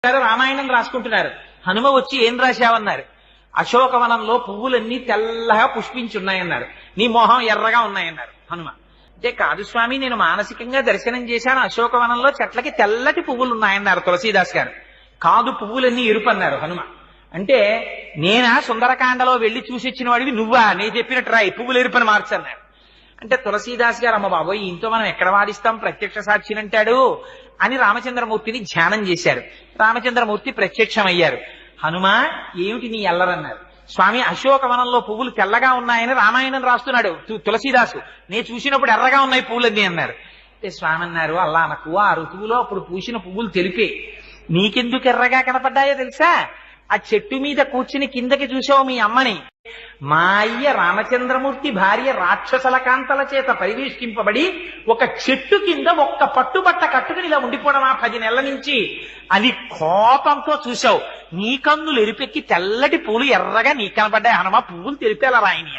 రామాయణం రాసుకుంటున్నారు. హనుమ వచ్చి ఏం రాశావన్నారు. అశోకవనంలో పువ్వులన్నీ తెల్లగా పుష్పించున్నాయన్నారు. నీ మొహం ఎర్రగా ఉన్నాయన్నారు హనుమ. అంటే కాదు స్వామి, నేను మానసికంగా దర్శనం చేశాను, అశోకవనంలో చెట్లకి తెల్లటి పువ్వులు ఉన్నాయన్నారు తులసీదాస్ గారు. కాదు, పువ్వులన్నీ ఎరుపు అన్నారు హనుమ. అంటే నేనా సుందరకాండలో వెళ్లి చూసిచ్చిన వాడివి నువ్వా, నేను చెప్పినట్టు రాయి పువ్వులు ఎరుపని మార్చన్నారు. అంటే తులసీదాస్ గారు, అమ్మ బాబోయ్ ఇంతో మనం ఎక్కడ వాదిస్తాం, ప్రత్యక్ష సాక్షినంటాడు అని రామచంద్రమూర్తిని ధ్యానం చేశారు. రామచంద్రమూర్తి ప్రత్యక్షమయ్యారు. హనుమ ఏమిటి నీ ఎల్లరన్నారు. స్వామి, అశోకవనంలో పువ్వులు తెల్లగా ఉన్నాయని రామాయణం రాస్తున్నాడు తులసీదాసు, నేను చూసినప్పుడు ఎర్రగా ఉన్నాయి పువ్వులన్నీ అన్నారు. అంటే స్వామి అన్నారు, అల్లా అనకు, ఆ ఋతువులో అప్పుడు పూసిన పువ్వులు తెలిపే, నీకెందుకు ఎర్రగా కనపడ్డాయో తెలుసా, ఆ చెట్టు మీద కూర్చుని కిందకి చూసావు మీ అమ్మని, మా అయ్య రామచంద్రమూర్తి భార్య రాక్షసల కాంతల చేత పరివేష్టింపబడి ఒక చెట్టు కింద ఒక్క పట్టుబట్ట కట్టుకుని ఇలా ఉండిపోవడమా 10 నెలల నుంచి అని కోపంతో చూసావు. నీ కన్నులు ఎరిపెక్కి తెల్లటి పూలు ఎర్రగా నీకు కనపడ్డాయి హనుమ, పువ్వులు తెలిపేలా రాయని